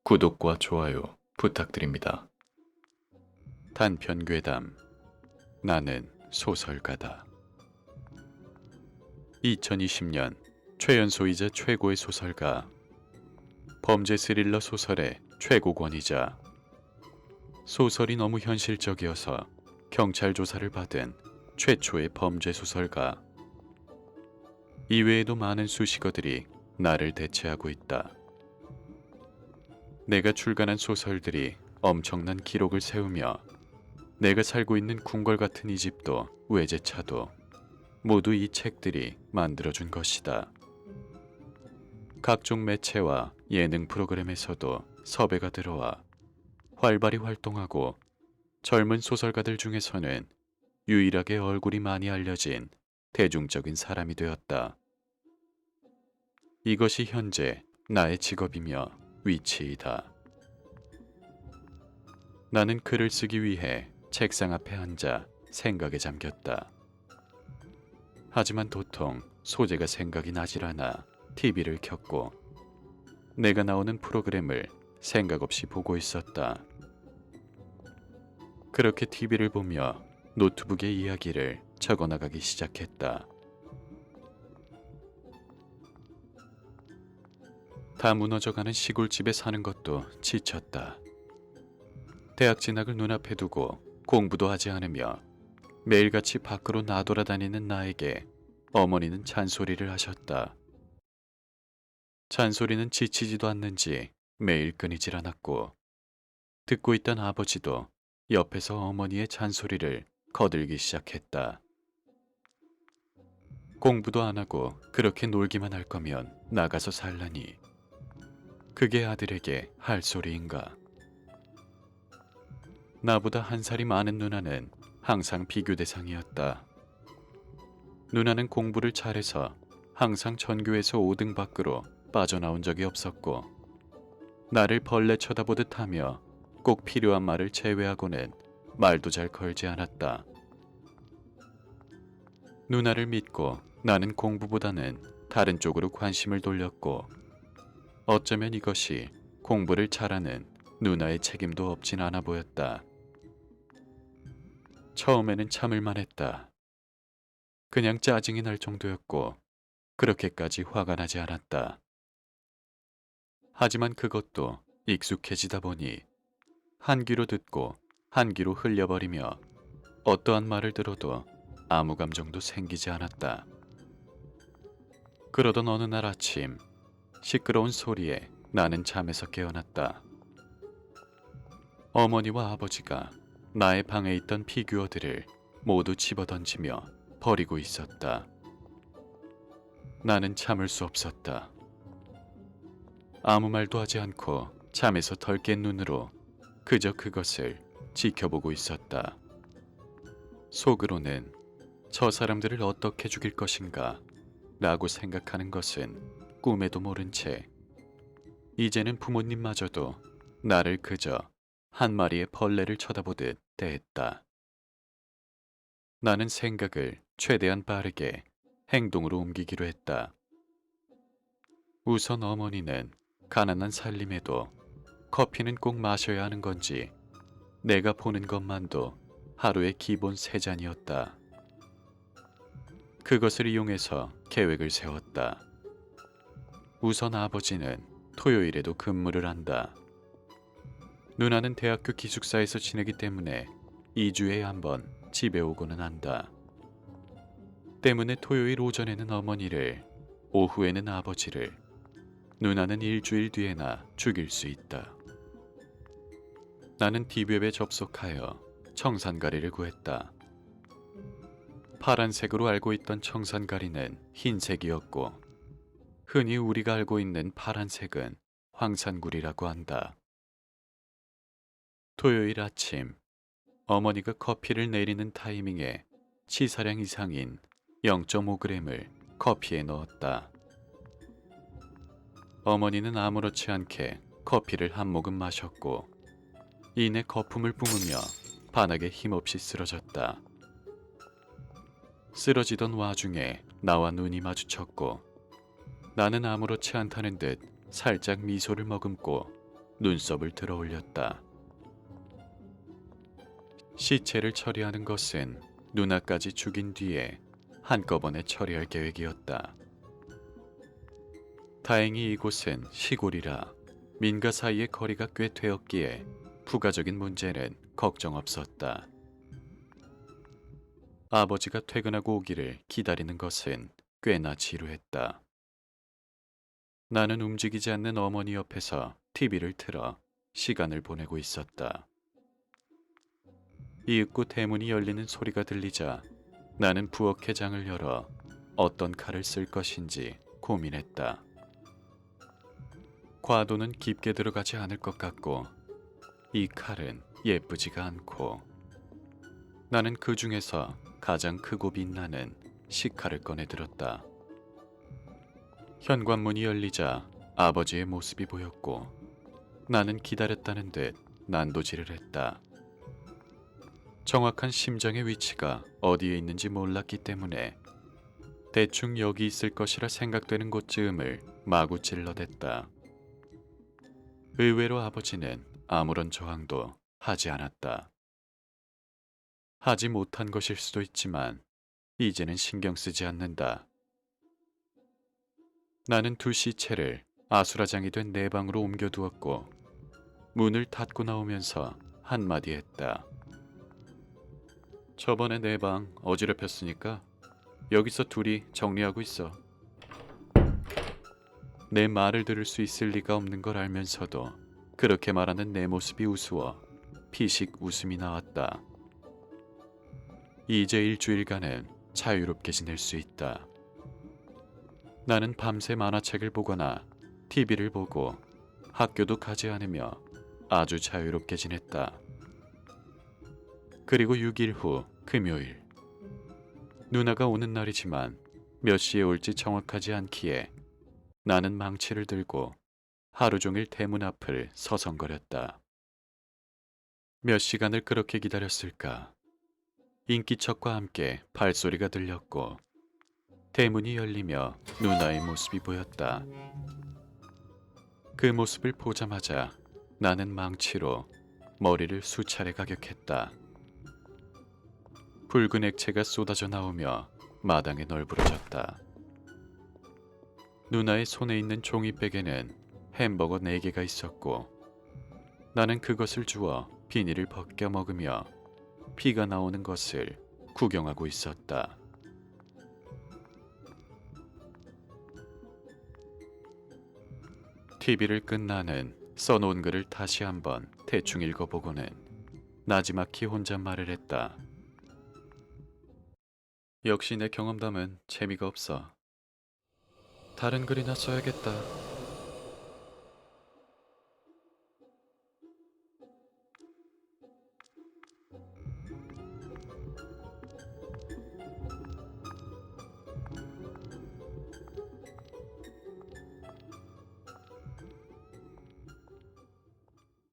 구독과 좋아요 부탁드립니다. 단편 괴담 나는 소설가다. 2020년 최연소이자 최고의 소설가, 범죄 스릴러 소설의 최고권이자 소설이 너무 현실적이어서 경찰 조사를 받은 최초의 범죄 소설가. 이외에도 많은 수식어들이 나를 대체하고 있다. 내가 출간한 소설들이 엄청난 기록을 세우며 내가 살고 있는 궁궐 같은 이 집도 외제차도 모두 이 책들이 만들어준 것이다. 각종 매체와 예능 프로그램에서도 섭외가 들어와 활발히 활동하고 젊은 소설가들 중에서는 유일하게 얼굴이 많이 알려진 대중적인 사람이 되었다. 이것이 현재 나의 직업이며 위치이다. 나는 글을 쓰기 위해 책상 앞에 앉아 생각에 잠겼다. 하지만 도통 소재가 생각이 나질 않아 TV를 켰고 내가 나오는 프로그램을 생각 없이 보고 있었다. 그렇게 TV를 보며 노트북에 이야기를 적어나가기 시작했다. 다 무너져가는 시골집에 사는 것도 지쳤다. 대학 진학을 눈앞에 두고 공부도 하지 않으며 매일같이 밖으로 나돌아다니는 나에게 어머니는 잔소리를 하셨다. 잔소리는 지치지도 않는지 매일 끊이질 않았고 듣고 있던 아버지도 옆에서 어머니의 잔소리를 거들기 시작했다. 공부도 안 하고 그렇게 놀기만 할 거면 나가서 살라니. 그게 아들에게 할 소리인가. 나보다 한 살이 많은 누나는 항상 비교 대상이었다. 누나는 공부를 잘해서 항상 전교에서 5등 밖으로 빠져나온 적이 없었고 나를 벌레 쳐다보듯 하며 꼭 필요한 말을 제외하고는 말도 잘 걸지 않았다. 누나를 믿고 나는 공부보다는 다른 쪽으로 관심을 돌렸고 어쩌면 이것이 공부를 잘하는 누나의 책임도 없진 않아 보였다. 처음에는 참을만 했다. 그냥 짜증이 날 정도였고 그렇게까지 화가 나지 않았다. 하지만 그것도 익숙해지다 보니 한 귀로 듣고 한 귀로 흘려버리며 어떠한 말을 들어도 아무 감정도 생기지 않았다. 그러던 어느 날 아침 시끄러운 소리에 나는 잠에서 깨어났다. 어머니와 아버지가 나의 방에 있던 피규어들을 모두 집어던지며 버리고 있었다. 나는 참을 수 없었다. 아무 말도 하지 않고 잠에서 덜 깬 눈으로 그저 그것을 지켜보고 있었다. 속으로는 저 사람들을 어떻게 죽일 것인가 라고 생각하는 것은 꿈에도 모른 채 이제는 부모님마저도 나를 그저 한 마리의 벌레를 쳐다보듯 대했다. 나는 생각을 최대한 빠르게 행동으로 옮기기로 했다. 우선 어머니는 가난한 살림에도 커피는 꼭 마셔야 하는 건지 내가 보는 것만도 하루에 기본 3잔이었다. 그것을 이용해서 계획을 세웠다. 우선 아버지는 토요일에도 근무를 한다. 누나는 대학교 기숙사에서 지내기 때문에 2주에 한 번 집에 오고는 한다. 때문에 토요일 오전에는 어머니를, 오후에는 아버지를, 누나는 일주일 뒤에나 죽일 수 있다. 나는 디웹에 접속하여 청산가리를 구했다. 파란색으로 알고 있던 청산가리는 흰색이었고 흔히 우리가 알고 있는 파란색은 황산굴이라고 한다. 토요일 아침 어머니가 커피를 내리는 타이밍에 치사량 이상인 0.5g을 커피에 넣었다. 어머니는 아무렇지 않게 커피를 한 모금 마셨고 이내 거품을 뿜으며 바닥에 힘없이 쓰러졌다. 쓰러지던 와중에 나와 눈이 마주쳤고 나는 아무렇지 않다는 듯 살짝 미소를 머금고 눈썹을 들어 올렸다. 시체를 처리하는 것은 누나까지 죽인 뒤에 한꺼번에 처리할 계획이었다. 다행히 이곳은 시골이라 민가 사이의 거리가 꽤 되었기에 부가적인 문제는 걱정 없었다. 아버지가 퇴근하고 오기를 기다리는 것은 꽤나 지루했다. 나는 움직이지 않는 어머니 옆에서 TV를 틀어 시간을 보내고 있었다. 이윽고 대문이 열리는 소리가 들리자 나는 부엌의 장을 열어 어떤 칼을 쓸 것인지 고민했다. 과도는 깊게 들어가지 않을 것 같고 이 칼은 예쁘지가 않고 나는 그 중에서 가장 크고 빛나는 식칼을 꺼내 들었다. 현관문이 열리자 아버지의 모습이 보였고 나는 기다렸다는 듯 난도질을 했다. 정확한 심장의 위치가 어디에 있는지 몰랐기 때문에 대충 여기 있을 것이라 생각되는 곳쯤을 마구 찔러댔다. 의외로 아버지는 아무런 저항도 하지 않았다. 하지 못한 것일 수도 있지만 이제는 신경 쓰지 않는다. 나는 두 시체를 아수라장이 된 내 방으로 옮겨두었고 문을 닫고 나오면서 한마디 했다. 저번에 내 방 어지럽혔으니까 여기서 둘이 정리하고 있어. 내 말을 들을 수 있을 리가 없는 걸 알면서도 그렇게 말하는 내 모습이 우스워 피식 웃음이 나왔다. 이제 일주일간은 자유롭게 지낼 수 있다. 나는 밤새 만화책을 보거나 TV를 보고 학교도 가지 않으며 아주 자유롭게 지냈다. 그리고 6일 후 금요일. 누나가 오는 날이지만 몇 시에 올지 정확하지 않기에 나는 망치를 들고 하루 종일 대문 앞을 서성거렸다. 몇 시간을 그렇게 기다렸을까. 인기척과 함께 발소리가 들렸고 대문이 열리며 누나의 모습이 보였다. 그 모습을 보자마자 나는 망치로 머리를 수차례 가격했다. 붉은 액체가 쏟아져 나오며 마당에 널브러졌다. 누나의 손에 있는 종이백에는 햄버거 4개가 있었고 나는 그것을 주워 비닐을 벗겨 먹으며 피가 나오는 것을 구경하고 있었다. TV를 끈 나는 써놓은 글을 다시 한번 대충 읽어보고는 나지막히 혼잣말을 했다. 역시 내 경험담은 재미가 없어. 다른 글이나 써야겠다.